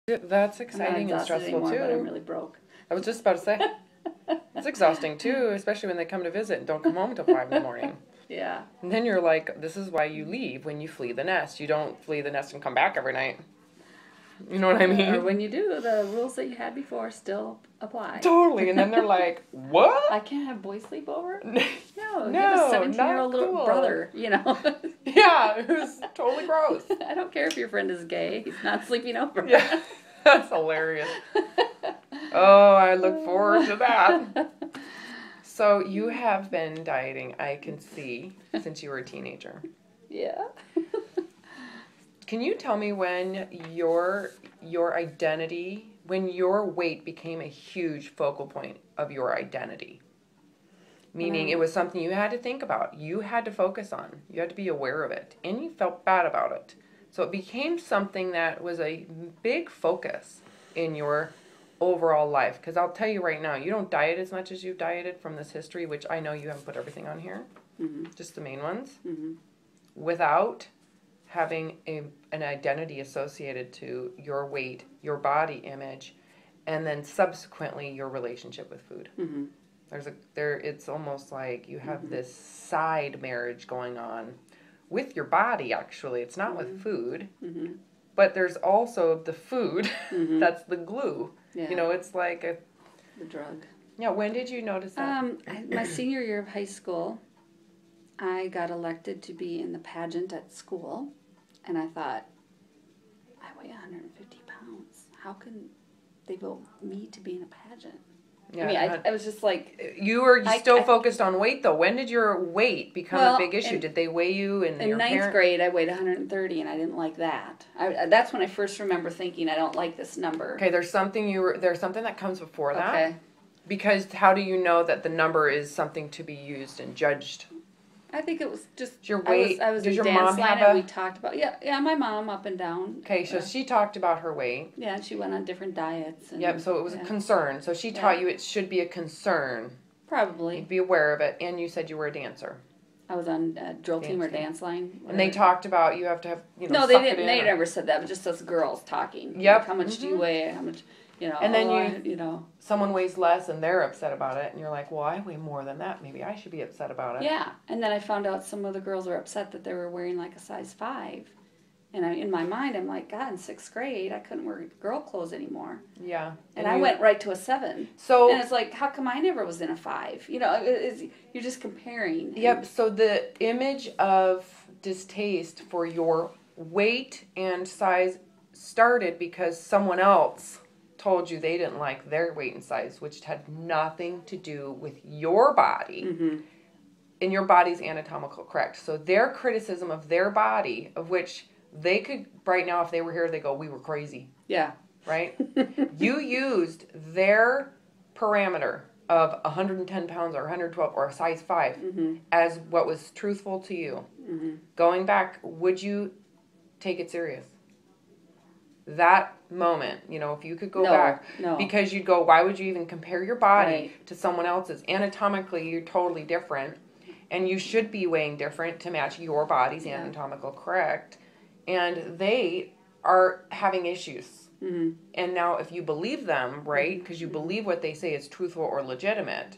That's exciting and stressful anymore, too. But I'm really broke. I was just about to say. It's exhausting too, especially when they come to visit and don't come home until 5 in the morning. Yeah. And then you're like, this is why you leave when you flee the nest. You don't flee the nest and come back every night. You know what I mean? Or when you do, the rules that you had before still apply. Totally. And then they're like, what? I can't have boys sleep over? No, No, you have a 17-year-old little cool. brother, you know. Yeah, it was totally gross. I don't care if your friend is gay. He's not sleeping over. Yeah, that's hilarious. Oh, I look forward to that. So you have been dieting, I can see, since you were a teenager. Yeah. Can you tell me when your identity, when your weight became a huge focal point of your identity? Meaning it was something you had to think about. You had to focus on. You had to be aware of it. And you felt bad about it. So it became something that was a big focus in your overall life. Because I'll tell you right now, you don't diet as much as you've dieted from this history, which I know you haven't put everything on here. Mm-hmm. Just the main ones. Mm-hmm. Without having an identity associated to your weight, your body image, and then subsequently your relationship with food. Mm-hmm. It's almost like you have this side marriage going on with your body, actually. It's not with food, but there's also the food that's the glue. Yeah. You know, it's like the drug. Yeah, when did you notice that? My senior year of high school, I got elected to be in the pageant at school, and I thought, I weigh 150 pounds. How can they vote me to be in a pageant? Yeah, I mean, I was just like... You were still focused on weight, though. When did your weight become a big issue? Did they weigh you in your ninth grade, I weighed 130, and I didn't like that. That's when I first remember thinking, I don't like this number. Okay, there's something that comes before that. Okay. Because how do you know that the number is something to be used and judged? I think it was just your weight. I was Does in your dance mom line have and we talked about my mom up and down. Okay, so she talked about her weight. Yeah, and she went on different diets. And, yep, so it was a concern. So she taught you it should be a concern. Probably. You'd be aware of it, and you said you were a dancer. I was on drill team or dance line. Whatever. And they talked about you have to have No, they didn't. They never said that. But just us girls talking. Yep. Like, how much do you weigh? How much? You know. And then someone weighs less and they're upset about it, and you're like, well, I weigh more than that. Maybe I should be upset about it. Yeah. And then I found out some of the girls were upset that they were wearing like a size 5. And in my mind, I'm like, God, in 6th grade, I couldn't wear girl clothes anymore. Yeah. And I went right to a 7. So, and it's like, how come I never was in a 5? You know, you're just comparing. Yep. So the image of distaste for your weight and size started because someone else told you they didn't like their weight and size, which had nothing to do with your body and your body's anatomical correct. So their criticism of their body, of which they could, right now, if they were here, they go, we were crazy. Yeah. Right? You used their parameter of 110 pounds or 112 or a size 5 as what was truthful to you. Going back, would you take it serious? That moment, if you could go back, because you'd go, why would you even compare your body to someone else's? Anatomically, you're totally different, and you should be weighing different to match your body's anatomical correct, and they are having issues. And now if you believe them, right, because you believe what they say is truthful or legitimate,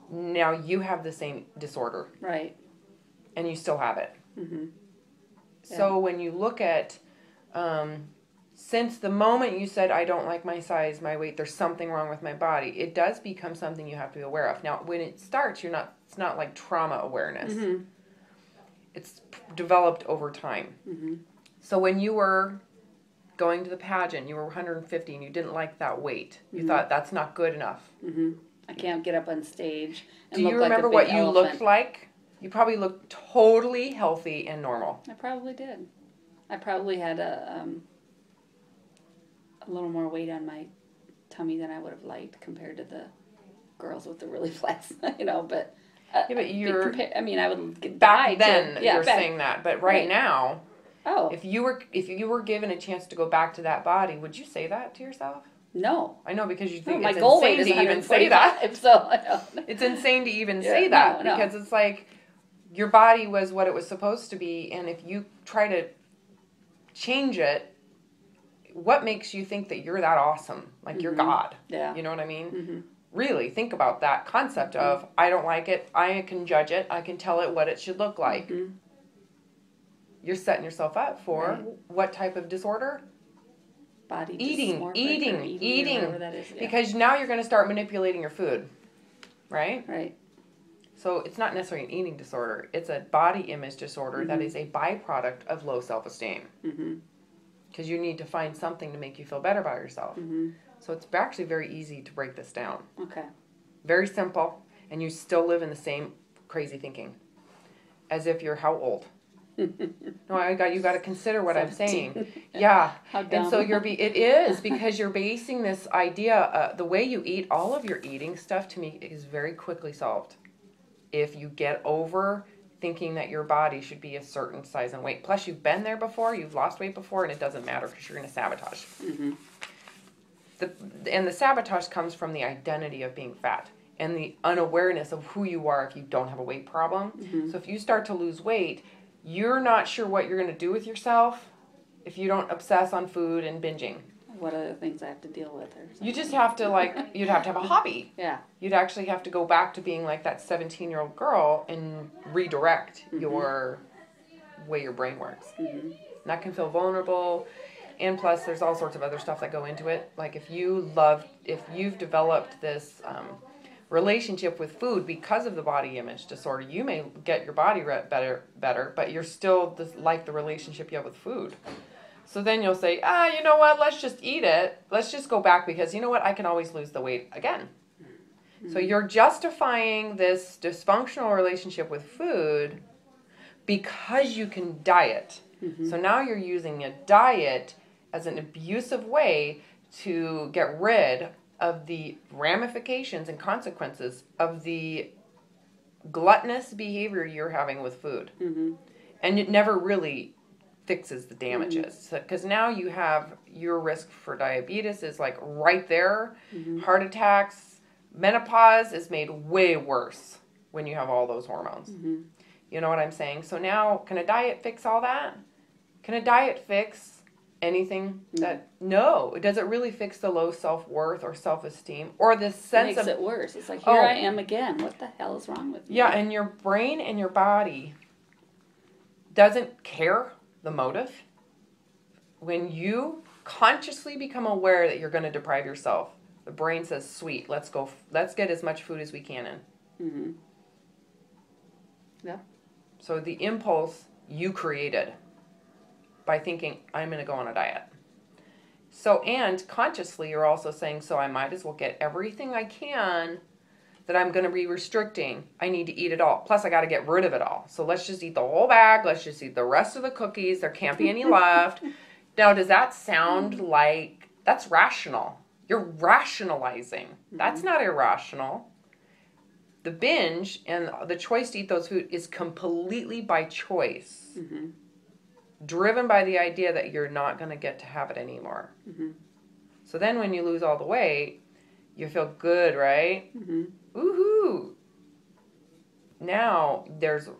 now you have the same disorder. Right. And you still have it. So when you look at... since the moment you said, I don't like my size, my weight, there's something wrong with my body, it does become something you have to be aware of. Now, when it starts, it's not like trauma awareness. It's developed over time. So when you were going to the pageant, you were 150 and you didn't like that weight. You thought, that's not good enough. I can't get up on stage and Do you remember what you looked like? You probably looked totally healthy and normal. I probably did. I probably had a little more weight on my tummy than I would have liked compared to the girls with the really flat, but but you're. I would get back then. You're saying that, but right now, if you were given a chance to go back to that body, would you say that to yourself? No. I know, because you think my it's goal weight insane is to even say that. So it's insane to even say that because it's like your body was what it was supposed to be, and if you try to change it, what makes you think that you're that awesome? Like you're God. Yeah. You know what I mean? Mm-hmm. Really think about that concept of, I don't like it, I can judge it, I can tell it what it should look like. Mm-hmm. You're setting yourself up for Right. what type of disorder? Body Eating. or whatever that is. Yeah. Because now you're going to start manipulating your food, right? Right. So it's not necessarily an eating disorder. It's a body image disorder that is a byproduct of low self-esteem. Mm-hmm. Because you need to find something to make you feel better about yourself. Mm-hmm. So it's actually very easy to break this down. Okay. Very simple, and you still live in the same crazy thinking. As if you're how old? No, you got to consider what I'm saying. Yeah. How dumb. And so it is because you're basing this idea, the way you eat, all of your eating stuff to me is very quickly solved. If you get over thinking that your body should be a certain size and weight. Plus you've been there before, you've lost weight before, and it doesn't matter because you're going to sabotage. Mm-hmm. The sabotage comes from the identity of being fat and the unawareness of who you are if you don't have a weight problem. Mm-hmm. So if you start to lose weight, you're not sure what you're going to do with yourself if you don't obsess on food and binging. What other things I have to deal with? Or something. You just have to you'd have to have a hobby. Yeah. You'd actually have to go back to being like that 17-year-old girl and redirect your way your brain works. Mm-hmm. And that can feel vulnerable. And plus, there's all sorts of other stuff that go into it. Like if you've developed this relationship with food because of the body image disorder, you may get your body better, but you're still like the relationship you have with food. So then you'll say, you know what, let's just eat it. Let's just go back because you know what, I can always lose the weight again. Mm-hmm. So you're justifying this dysfunctional relationship with food because you can diet. Mm-hmm. So now you're using a diet as an abusive way to get rid of the ramifications and consequences of the gluttonous behavior you're having with food. Mm-hmm. And it never really fixes the damages. Because now you have your risk for diabetes is like right there. Mm-hmm. Heart attacks, menopause is made way worse when you have all those hormones. Mm-hmm. You know what I'm saying? So now, can a diet fix all that? Can a diet fix anything that... No. Does it really fix the low self-worth or self-esteem? Or the sense makes of... it worse. It's like, here I am again. What the hell is wrong with me? Yeah, and your brain and your body doesn't care the motive. When you consciously become aware that you're going to deprive yourself, the brain says, sweet, let's get as much food as we can in. Mm-hmm. Yeah. So the impulse you created by thinking, I'm going to go on a diet. So, and consciously you're also saying, so I might as well get everything I can that I'm going to be restricting. I need to eat it all. Plus I got to get rid of it all. So let's just eat the whole bag. Let's just eat the rest of the cookies. There can't be any left. Now, does that sound like that's rational? You're rationalizing. Mm-hmm. That's not irrational. The binge and the choice to eat those food is completely by choice. Mm-hmm. Driven by the idea that you're not going to get to have it anymore. Mm-hmm. So then when you lose all the weight, you feel good, right? Mm-hmm. Woohoo! Now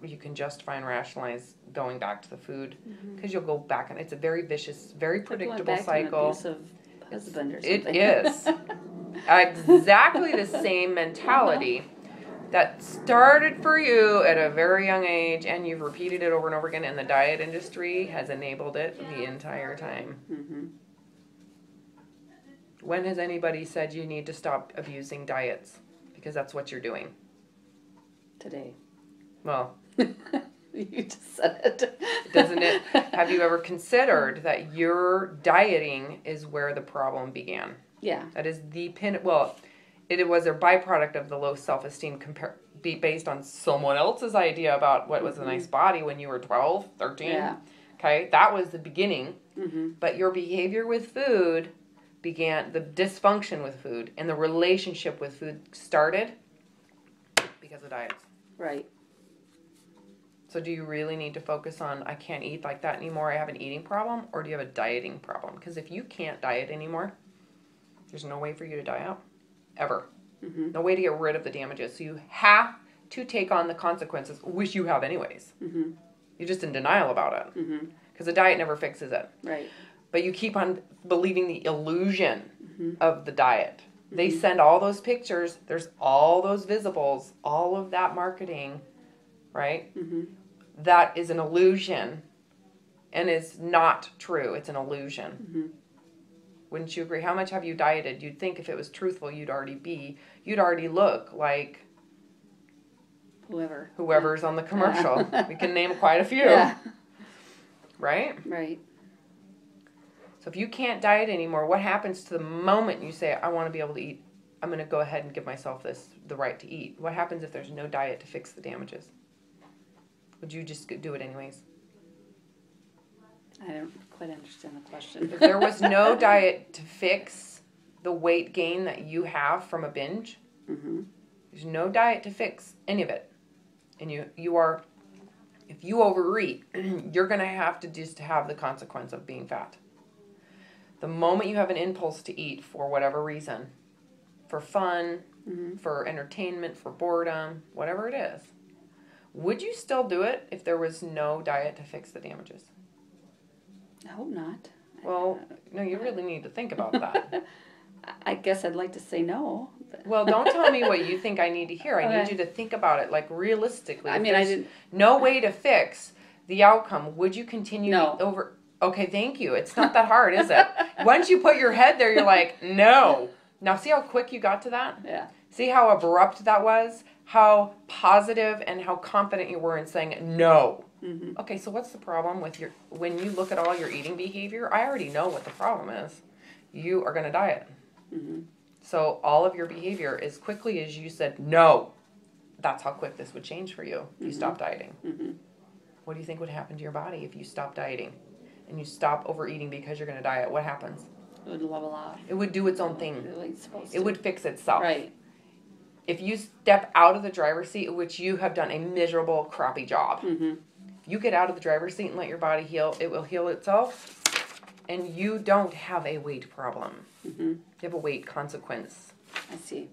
you can justify and rationalize going back to the food because you'll go back and it's a very vicious, very predictable cycle. To an abusive husband or It something. is exactly the same mentality that started for you at a very young age, and you've repeated it over and over again, and the diet industry has enabled it the entire time. Mm-hmm. When has anybody said you need to stop abusing diets? Because that's what you're doing. Today. Well, you just said it. Doesn't it? Have you ever considered that your dieting is where the problem began? Yeah. That is the pin. Well, it was a byproduct of the low self-esteem based on someone else's idea about what was a nice body when you were 12, 13. Yeah. Okay, that was the beginning. Mm-hmm. But your behavior with food began, the dysfunction with food and the relationship with food started because of diets. Right. So do you really need to focus on, I can't eat like that anymore, I have an eating problem, or do you have a dieting problem? Because if you can't diet anymore, there's no way for you to diet out. Ever. Mm-hmm. No way to get rid of the damages. So you have to take on the consequences, which you have anyways. Mm-hmm. You're just in denial about it. Mm-hmm. Because the diet never fixes it. Right. but you keep on believing the illusion of the diet. They send all those pictures, there's all those visibles, all of that marketing, right? That is an illusion and is not true. It's an illusion. Wouldn't you agree? How much have you dieted? You'd think if it was truthful, you'd already look like whoever's on the commercial. We can name quite a few. Yeah. Right? Right. So if you can't diet anymore, what happens to the moment you say, I want to be able to eat, I'm going to go ahead and give myself the right to eat? What happens if there's no diet to fix the damages? Would you just do it anyways? I don't quite understand the question. If there was no diet to fix the weight gain that you have from a binge, there's no diet to fix any of it. And if you overeat, you're going to have to just have the consequence of being fat. The moment you have an impulse to eat for whatever reason, for fun, for entertainment, for boredom, whatever it is, would you still do it if there was no diet to fix the damages? I hope not. Well, no, you really need to think about that. I guess I'd like to say no. Well, don't tell me what you think I need to hear. I need you to think about it, like, realistically. I mean, I didn't... no way to fix the outcome. Would you continue No. over... Okay, thank you. It's not that hard, is it? Once you put your head there, you're like, no. Now, see how quick you got to that? Yeah. See how abrupt that was? How positive and how confident you were in saying no. Okay, so what's the problem with when you look at all your eating behavior? I already know what the problem is. You are going to diet. So all of your behavior, as quickly as you said no, that's how quick this would change for you if you stop dieting. What do you think would happen to your body if you stop dieting and you stop overeating because you're going to diet? What happens? It would level off. It would do its own thing. Like it's supposed It to. would fix itself. Right. If you step out of the driver's seat, which you have done a miserable, crappy job, if you get out of the driver's seat and let your body heal, it will heal itself, and you don't have a weight problem. You have a weight consequence. I see.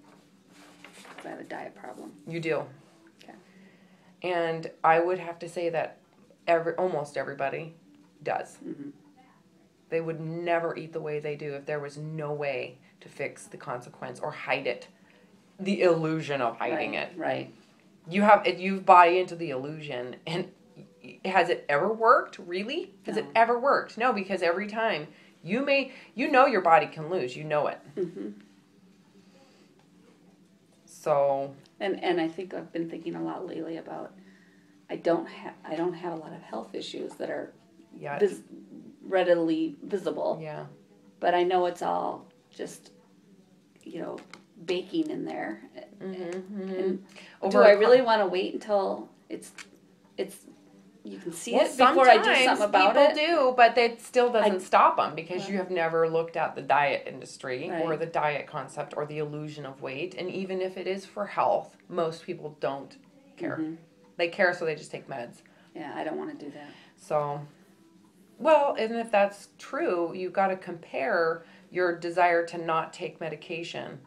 I have a diet problem. You do. Okay. And I would have to say that almost everybody does. They would never eat the way they do if there was no way to fix the consequence or hide it. The illusion of hiding it. Right. You buy into the illusion, and has it ever worked? Really? Has it ever worked? No, because every time you know your body can lose. You know it. So. And I think I've been thinking a lot lately about I don't have a lot of health issues that are readily visible. Yeah. But I know it's all just baking in there. And do I really want to wait until it's you can see it before I do something about it? People do, but that still doesn't stop them because you have never looked at the diet industry or the diet concept or the illusion of weight. And even if it is for health, most people don't care. They care, so they just take meds. Yeah, I don't want to do that. So, well, and if that's true, you've got to compare your desire to not take medication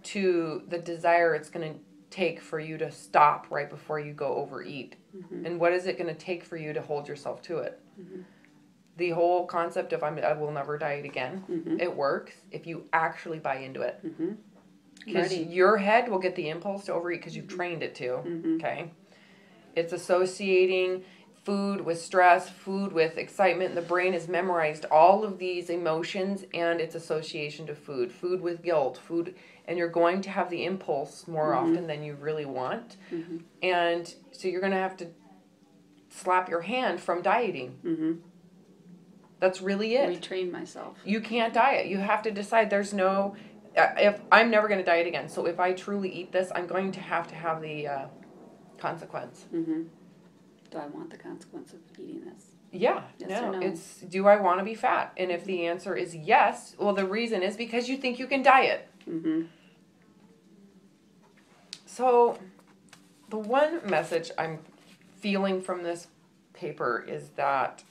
to the desire it's going to take for you to stop right before you go overeat. And what is it going to take for you to hold yourself to it? The whole concept of I will never diet again, it works if you actually buy into it. Because your head will get the impulse to overeat because you've trained it to. Okay? It's associating food with stress, food with excitement. The brain has memorized all of these emotions and its association to food. Food with guilt, and you're going to have the impulse more often than you really want. And so you're going to have to slap your hand from dieting. That's really it. Retrain myself. You can't diet. You have to decide there's no... if I'm never going to diet again. So if I truly eat this, I'm going to have the consequence. Do I want the consequence of eating this? Yeah. Yes no. or no? It's, do I want to be fat? And if the answer is yes, well, the reason is because you think you can diet. So the one message I'm feeling from this paper is that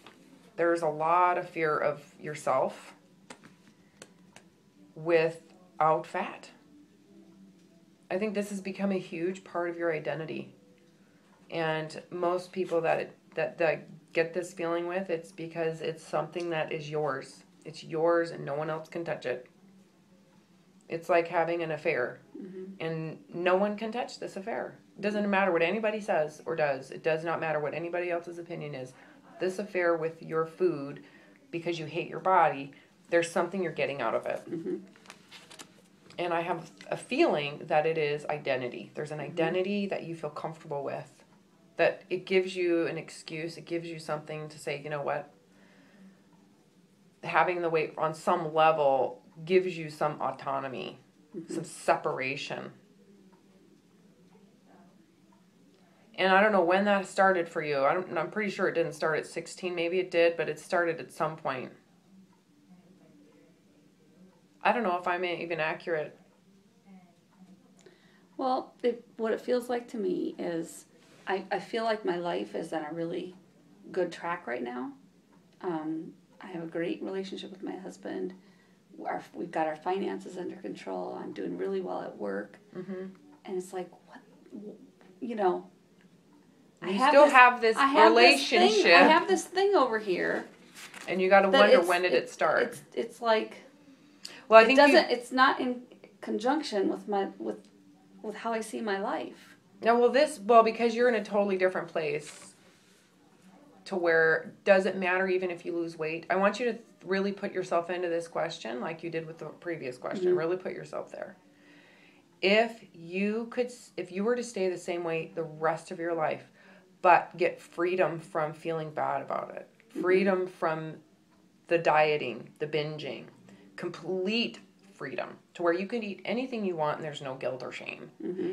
there's a lot of fear of yourself without fat. I think this has become a huge part of your identity. And most people that get this feeling with, it's because it's something that is yours. It's yours and no one else can touch it. It's like having an affair. And no one can touch this affair. It doesn't matter what anybody says or does. It does not matter what anybody else's opinion is. This affair with your food, because you hate your body, there's something you're getting out of it. And I have a feeling that it is identity. There's an identity that you feel comfortable with. That it gives you an excuse. It gives you something to say, you know what? Having the weight on some level gives you some autonomy, some separation. And I don't know when that started for you. I'm pretty sure it didn't start at 16. Maybe it did, but it started at some point. I don't know if I'm even accurate. Well, what it feels like to me is I feel like my life is on a really good track right now. I have a great relationship with my husband. We've got our finances under control. I'm doing really well at work. And it's like, what, you know. You still have this relationship. I have this thing over here. And you got to wonder, when did it start? It's like, well, I think it's not in conjunction with how I see my life. No, because you're in a totally different place to where, does it matter even if you lose weight? I want you to really put yourself into this question like you did with the previous question. Really put yourself there. If you were to stay the same weight the rest of your life, but get freedom from feeling bad about it, freedom from the dieting, the binging, complete freedom to where you can eat anything you want and there's no guilt or shame.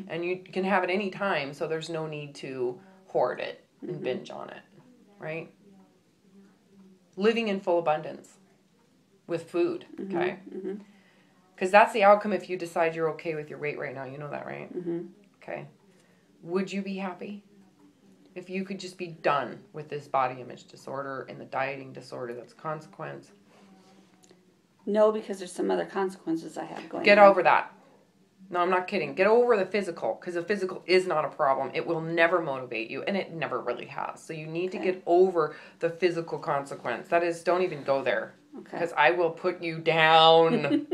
And you can have it any time, so there's no need to hoard it and binge on it, right? Living in full abundance with food, okay? Because that's the outcome if you decide you're okay with your weight right now. You know that, right? Okay. Would you be happy if you could just be done with this body image disorder and the dieting disorder that's a consequence? No, because there's some other consequences I have going on. Get over that. No, I'm not kidding. Get over the physical, because the physical is not a problem. It will never motivate you, and it never really has. So you need to get over the physical consequence. That is, don't even go there, because I will put you down.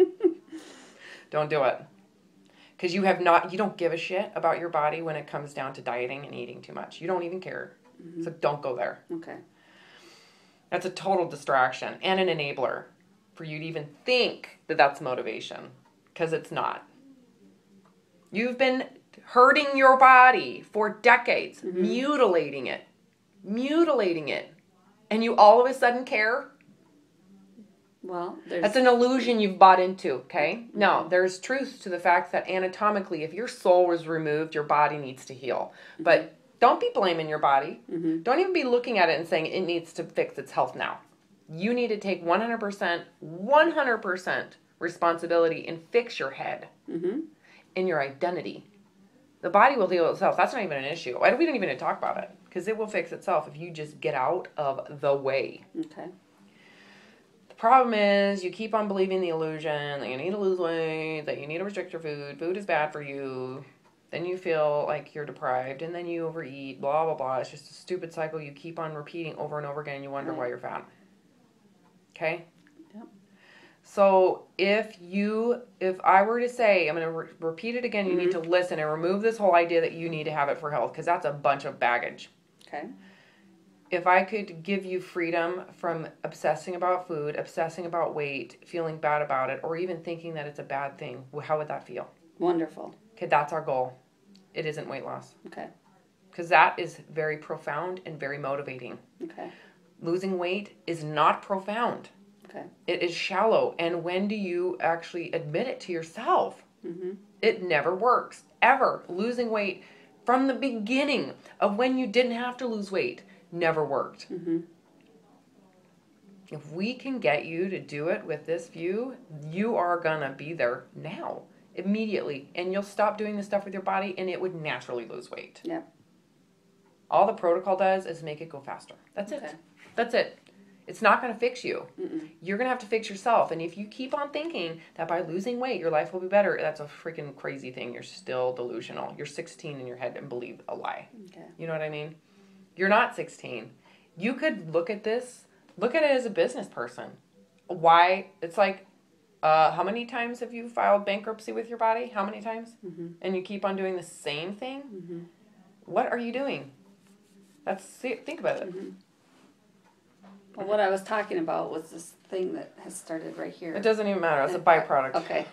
Don't do it. Because you don't give a shit about your body when it comes down to dieting and eating too much. You don't even care. So don't go there. Okay. That's a total distraction and an enabler for you to even think that that's motivation, because it's not. You've been hurting your body for decades, mutilating it, and you all of a sudden care? Well, that's an illusion you've bought into, okay? No, there's truth to the fact that anatomically, if your soul was removed, your body needs to heal. But don't be blaming your body. Don't even be looking at it and saying it needs to fix its health now. You need to take 100% responsibility and fix your head and your identity. The body will heal itself. That's not even an issue. We don't even need to talk about it, because it will fix itself if you just get out of the way. Okay. The problem is you keep on believing the illusion that you need to lose weight, that you need to restrict your food. Food is bad for you. Then you feel like you're deprived, and then you overeat, blah, blah, blah. It's just a stupid cycle you keep on repeating over and over again, and you wonder why you're fat. Okay? Yep. So if I were to say, I'm going to repeat it again, you need to listen and remove this whole idea that you need to have it for health, because that's a bunch of baggage. Okay. If I could give you freedom from obsessing about food, obsessing about weight, feeling bad about it, or even thinking that it's a bad thing, how would that feel? Wonderful. Okay, that's our goal. It isn't weight loss. Okay. Because that is very profound and very motivating. Okay. Losing weight is not profound. Okay. It is shallow. And when do you actually admit it to yourself? It never works. Ever. Losing weight from the beginning of when you didn't have to lose weight never worked. If we can get you to do it with this view, you are going to be there now, immediately. And you'll stop doing this stuff with your body, and it would naturally lose weight. Yep. All the protocol does is make it go faster. That's it. That's it. It's not going to fix you. You're going to have to fix yourself. And if you keep on thinking that by losing weight, your life will be better, that's a freaking crazy thing. You're still delusional. You're 16 in your head and believe a lie. Okay. You know what I mean? You're not 16. You could look at it as a business person. Why? It's like, how many times have you filed bankruptcy with your body? How many times? Mm-hmm. And you keep on doing the same thing? Mm-hmm. What are you doing? Think about it. Mm-hmm. Well, what I was talking about was this thing that has started right here. It doesn't even matter. It's a byproduct. Okay.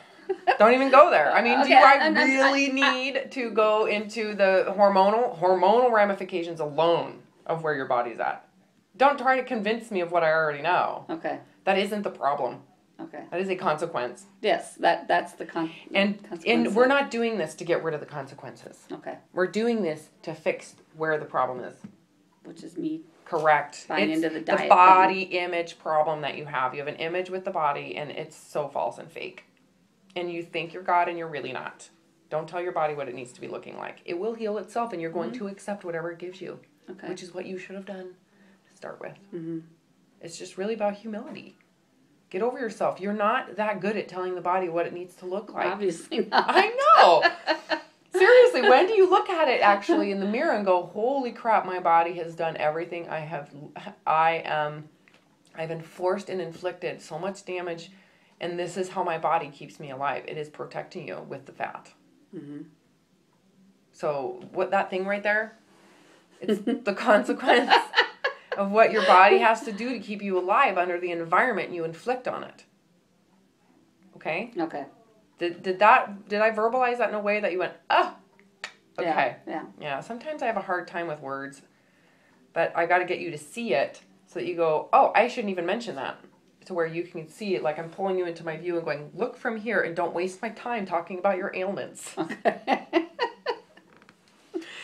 Don't even go there. I mean, Okay, do I really need to go into the hormonal ramifications alone of where your body's at? Don't try to convince me of what I already know. Okay. That isn't the problem. Okay. That is a consequence. Yes, that's the consequence. And we're not doing this to get rid of the consequences. Okay. We're doing this to fix where the problem is. Which is me. Correct. Buying It's into the diet body image problem that you have. You have an image with the body, and it's so false and fake. And you think you're God, and you're really not. Don't tell your body what it needs to be looking like. It will heal itself, and you're going to accept whatever it gives you. Okay. Which is what you should have done to start with. Mm-hmm. It's just really about humility. Get over yourself. You're not that good at telling the body what it needs to look like. Obviously not. I know. Seriously, when do you look at it actually in the mirror and go, holy crap, my body has done everything I've been forced and inflicted so much damage, and this is how my body keeps me alive. It is protecting you with the fat. Mm-hmm. So what that thing right there, it's the consequence of what your body has to do to keep you alive under the environment you inflict on it. Okay? Okay. Did I verbalize that in a way that you went, oh, okay. Yeah. Sometimes I have a hard time with words, but I got to get you to see it so that you go, oh, I shouldn't even mention that. To where you can see it, like I'm pulling you into my view and going, look from here and don't waste my time talking about your ailments. Okay.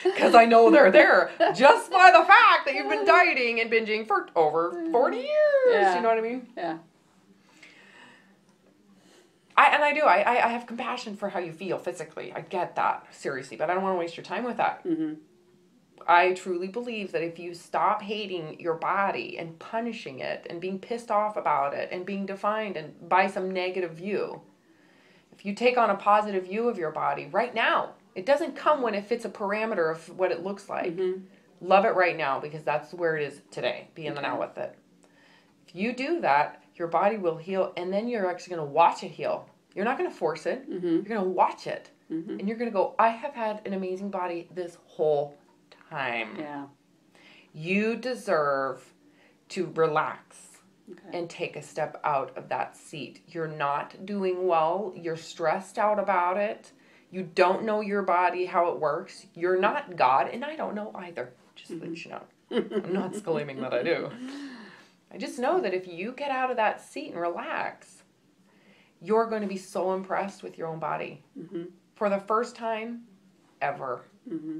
Because I know they're there just by the fact that you've been dieting and binging for over 40 years. Yeah. You know what I mean? Yeah. I have compassion for how you feel physically. I get that, seriously, but I don't want to waste your time with that. Mm-hmm. I truly believe that if you stop hating your body and punishing it and being pissed off about it and being defined and by some negative view, if you take on a positive view of your body right now, it doesn't come when it fits a parameter of what it looks like. Mm-hmm. Love it right now because that's where it is today. Be in the now with it. If you do that, your body will heal, and then you're actually going to watch it heal. You're not going to force it. Mm-hmm. You're going to watch it. Mm-hmm. And you're going to go, I have had an amazing body this whole time. Yeah. You deserve to relax Okay. and take a step out of that seat. You're not doing well. You're stressed out about it. You don't know your body, how it works. You're not God, and I don't know either. Just Mm-hmm. let you know. I'm not claiming that I do. I just know that if you get out of that seat and relax, you're going to be so impressed with your own body. Mm-hmm. For the first time ever. Mm-hmm.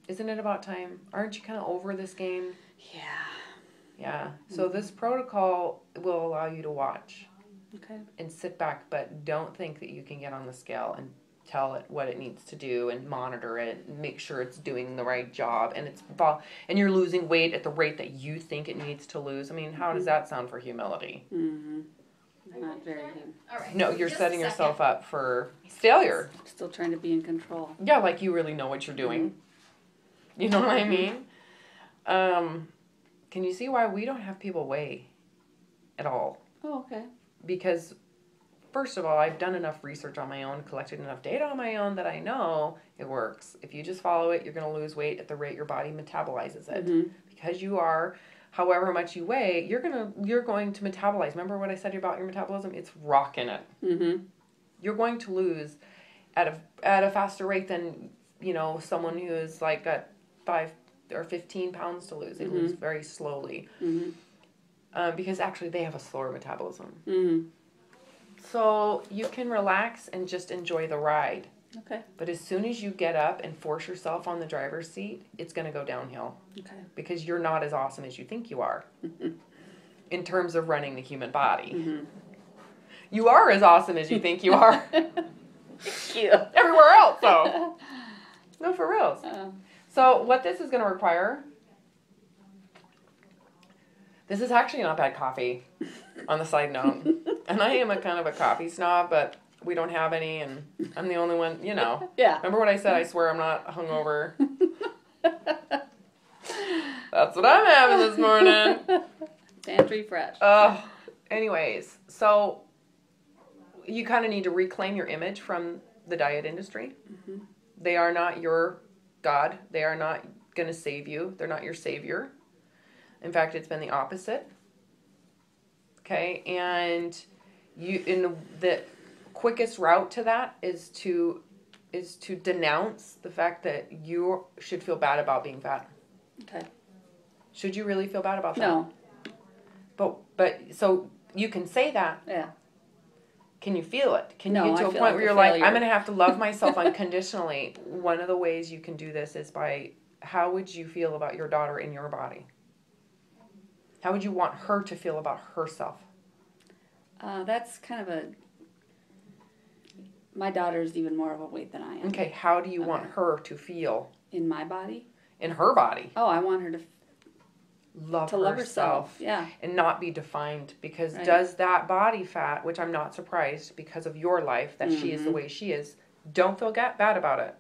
Isn't it about time? Aren't you kind of over this game? Yeah. Yeah. So this protocol will allow you to watch Okay. and sit back, but don't think that you can get on the scale and tell it what it needs to do and monitor it and make sure it's doing the right job and and you're losing weight at the rate that you think it needs to lose. I mean, how does that sound for humility? Mm-hmm. Not very good. All right. No, you're Just setting a yourself up for failure. Still trying to be in control. Yeah, like you really know what you're doing. You know what I mean? Can you see why we don't have people weigh at all? Oh, okay. Because, first of all, I've done enough research on my own, collected enough data on my own that I know it works. If you just follow it, you're going to lose weight at the rate your body metabolizes it. Mm-hmm. Because you are, however much you weigh, you're going to metabolize. Remember what I said about your metabolism? It's rocking it. Mm-hmm. You're going to lose at a faster rate than, someone who is like got 5 or 15 pounds to lose. They lose very slowly. Mm-hmm. Because actually they have a slower metabolism. Mm-hmm. So you can relax and just enjoy the ride. Okay. But as soon as you get up and force yourself on the driver's seat, it's going to go downhill. Okay. Because you're not as awesome as you think you are. In terms of running the human body. Mm-hmm. You are as awesome as you think you are. Cute. Everywhere else, though. No, for reals. So what this is going to require... This is actually not bad coffee, on the side note. And I am a kind of a coffee snob, but we don't have any, and I'm the only one, Yeah. Remember what I said? I swear I'm not hungover. That's what I'm having this morning. Pantry fresh. Anyways, so you kind of need to reclaim your image from the diet industry. Mm-hmm. They are not your God. They are not going to save you. They're not your savior. In fact, it's been the opposite. Okay, and the quickest route to that is to denounce the fact that you should feel bad about being fat. Okay. Should you really feel bad about that? No. But so you can say that. Yeah. Can you feel it? Can you No, get to I a feel point like where a you're like, failure. I'm going to have to love myself unconditionally? One of the ways you can do this is by, how would you feel about your daughter in your body? How would you want her to feel about herself? That's kind of my daughter's even more of a weight than I am. Okay, how do you want her to feel? In my body? In her body. Oh, I want her to Love herself. Yeah. And not be defined, because Right. does that body fat, which I'm not surprised because of your life that she is the way she is, don't feel bad about it.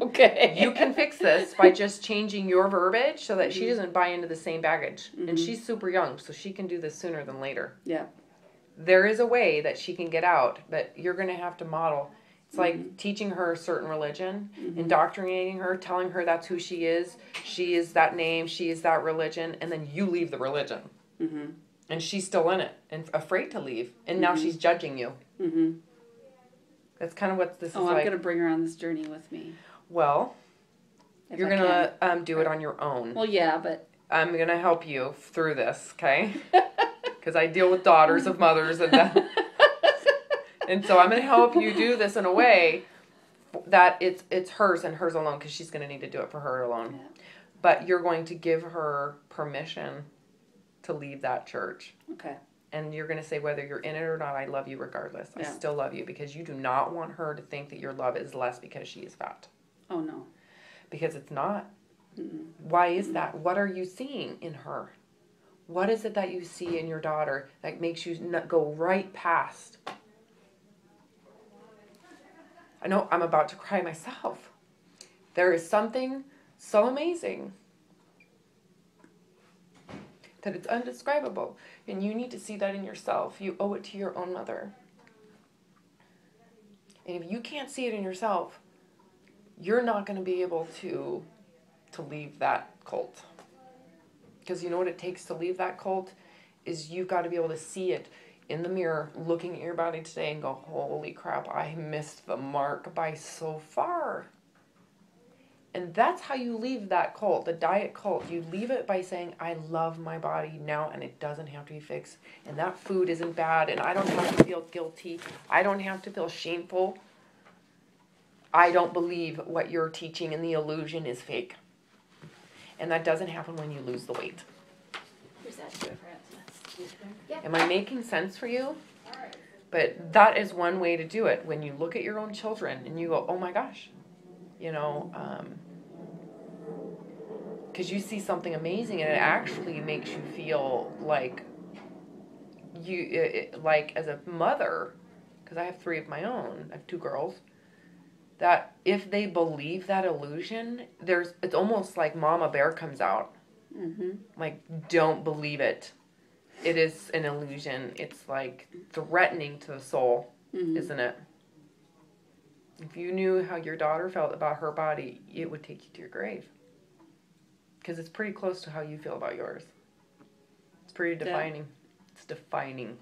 Okay. You can fix this by just changing your verbiage so that she doesn't buy into the same baggage. And she's super young, so she can do this sooner than later. Yeah. There is a way that she can get out, but you're going to have to model. It's like teaching her a certain religion, indoctrinating her, telling her that's who she is that name, she is that religion, and then you leave the religion. Mm-hmm. And she's still in it and afraid to leave, and now she's judging you. Mm-hmm. That's kind of what this is I'm like. going to bring her on this journey with me. Well, If you're I going can. to do it on your own. Well, yeah, but... I'm going to help you through this, okay? Because I deal with daughters of mothers, and and so I'm going to help you do this in a way that it's hers and hers alone, because she's going to need to do it for her alone. Yeah. But you're going to give her permission to leave that church. Okay. And you're going to say, whether you're in it or not, I love you regardless. I Yeah. still love you, because you do not want her to think that your love is less because she is fat. Oh, no. Because it's not. Mm-mm. Why is that? What are you seeing in her? What is it that you see in your daughter that makes you go right past? I know I'm about to cry myself. There is something so amazing that it's undescribable. And you need to see that in yourself. You owe it to your own mother. And if you can't see it in yourself, you're not going to be able to leave that cult. Because you know what it takes to leave that cult is you've got to be able to see it in the mirror, looking at your body today and go, holy crap, I missed the mark by so far. And that's how you leave that cult, the diet cult. You leave it by saying, I love my body now, and it doesn't have to be fixed. And that food isn't bad, and I don't have to feel guilty. I don't have to feel shameful. I don't believe what you're teaching, and the illusion is fake. And that doesn't happen when you lose the weight. Who's that? Yeah. Am I making sense for you? But that is one way to do it. When you look at your own children and you go, oh my gosh, you know, because you see something amazing and it actually makes you feel like like as a mother, because I have 3 of my own, I have 2 girls, that if they believe that illusion, it's almost like Mama Bear comes out. Mm-hmm. Like, don't believe it. It is an illusion. It's like threatening to the soul, isn't it? If you knew how your daughter felt about her body, it would take you to your grave. Because it's pretty close to how you feel about yours. It's pretty defining. Yeah. It's defining.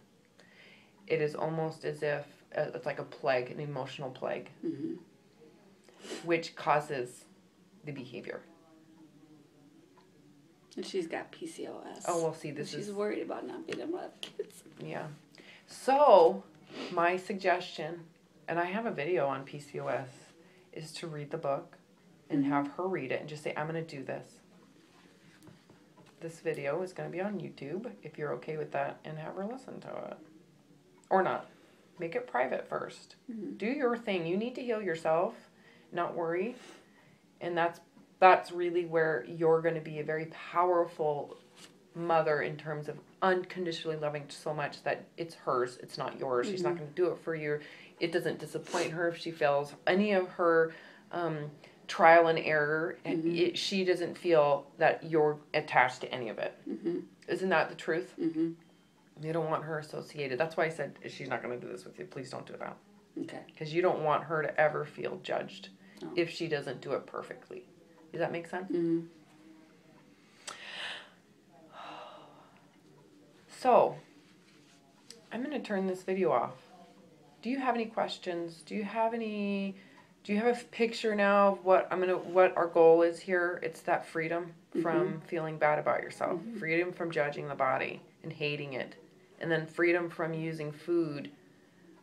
It is almost as if it's like a plague, an emotional plague, which causes the behavior. And she's got PCOS. Oh, well, see, She's worried about not being able to have kids. Yeah. So, my suggestion, and I have a video on PCOS, is to read the book and have her read it and just say, I'm going to do this. This video is going to be on YouTube, if you're okay with that, and have her listen to it. Or not. Make it private first. Do your thing. You need to heal yourself, not worry. And that's really where you're going to be a very powerful mother in terms of unconditionally loving so much that it's hers, it's not yours. She's not going to do it for you. It doesn't disappoint her if she fails. Any of her trial and error, and Mhm. she doesn't feel that you're attached to any of it. Mhm. Isn't that the truth? Mhm. You don't want her associated. That's why I said, she's not going to do this with you. Please don't do that. Okay. Because you don't want her to ever feel judged No. if she doesn't do it perfectly. Does that make sense? Mhm. So, I'm going to turn this video off. Do you have any questions? Do you have a picture now of what our goal is here? It's that freedom from feeling bad about yourself, freedom from judging the body and hating it, and then freedom from using food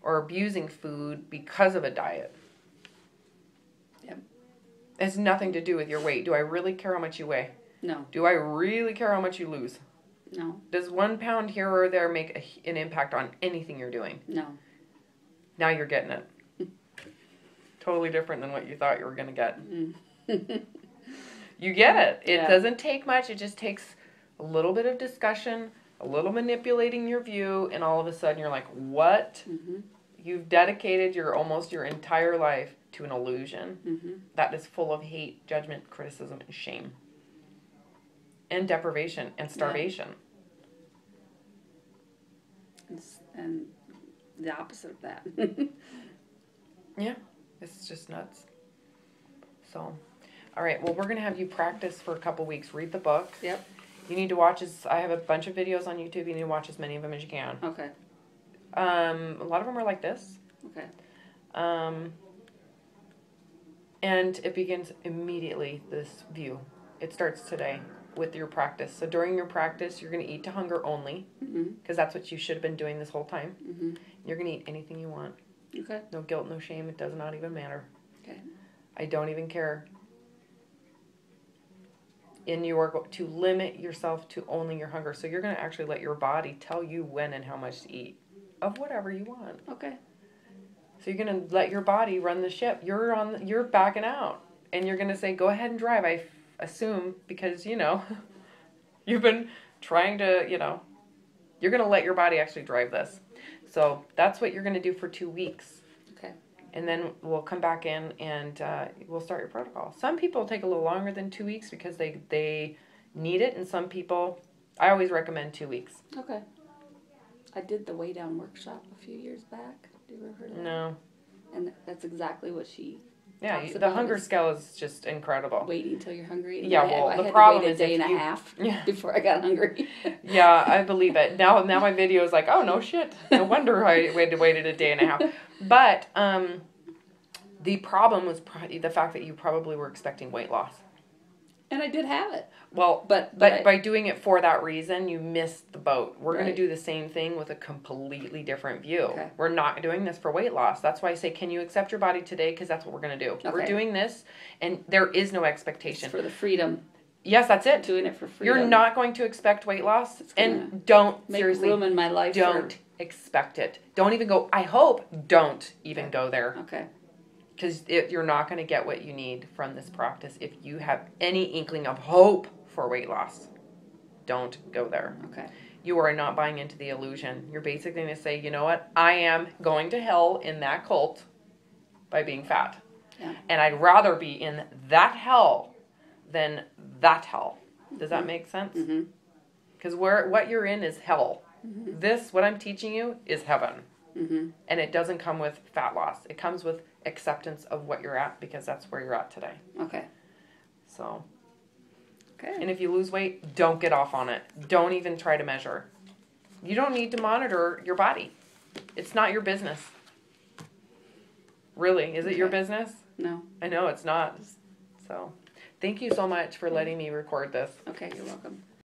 or abusing food because of a diet. Yep. It has nothing to do with your weight. Do I really care how much you weigh? No. Do I really care how much you lose? No. Does 1 pound here or there make an impact on anything you're doing? No. Now you're getting it. Totally different than what you thought you were going to get. You get it. It Yeah. doesn't take much. It just takes a little bit of discussion, a little manipulating your view, and all of a sudden you're like, what? Mhm. You've dedicated almost your entire life to an illusion Mhm. that is full of hate, judgment, criticism, and shame. And deprivation and starvation. And the opposite of that. Yeah, it's just nuts. So, all right, well, we're going to have you practice for a couple weeks. Read the book. Yep. You need to watch I have a bunch of videos on YouTube. You need to watch as many of them as you can. Okay. A lot of them are like this. Okay. And it begins immediately, this view. It starts today with your practice. So during your practice, you're going to eat to hunger only, Mhm. because that's what you should have been doing this whole time. Mhm. You're going to eat anything you want. Okay. No guilt, no shame. It does not even matter. Okay. I don't even care. And you are to limit yourself to only your hunger. So you're going to actually let your body tell you when and how much to eat of whatever you want. Okay. So you're going to let your body run the ship. You're backing out. And you're going to say, go ahead and drive, I assume, because, you've been trying to, you're going to let your body actually drive this. So that's what you're going to do for 2 weeks. Okay. And then we'll come back in and we'll start your protocol. Some people take a little longer than 2 weeks because they need it. And some people, I always recommend 2 weeks. Okay. I did the Way Down workshop a few years back. Do you ever heard of that? No. And that's exactly what she Yeah, talks the about hunger is scale is just incredible. waiting until you're hungry. And Yeah, I well, had the to problem wait is a day if and you- a half Yeah. before I got hungry. Yeah, I believe it. Now my video is like, oh, no shit. No wonder I waited a day and a half. But the problem was the fact that you probably were expecting weight loss. And I did have it. Well, But by doing it for that reason, you missed the boat. We're going Right. to do the same thing with a completely different view. Okay. We're not doing this for weight loss. That's why I say, can you accept your body today? Because that's what we're going to do. We're Okay. doing this, and there is no it's expectation. for the freedom. Yes, that's it. Doing it for freedom. You're not going to expect weight loss, It's gonna and don't make seriously room in my life. don't expect it. Don't even go. I hope. Don't even Okay. go there, Okay. because you're not going to get what you need from this practice if you have any inkling of hope for weight loss. Don't go there. Okay. You are not buying into the illusion. You're basically going to say, you know what? I am going to hell in that cult by being fat. Yeah. And I'd rather be in that hell than that hell. Does that make sense? Mm-hmm. Because what you're in is hell. Mm-hmm. This, what I'm teaching you, is heaven. Mm-hmm. And it doesn't come with fat loss. It comes with acceptance of what you're at, because that's where you're at today. Okay. So, Okay. and if you lose weight, don't get off on it. Don't even try to measure. You don't need to monitor your body. It's not your business. Really, is it your Okay. business? No. I know it's not. So, thank you so much for letting me record this. Okay. You're welcome.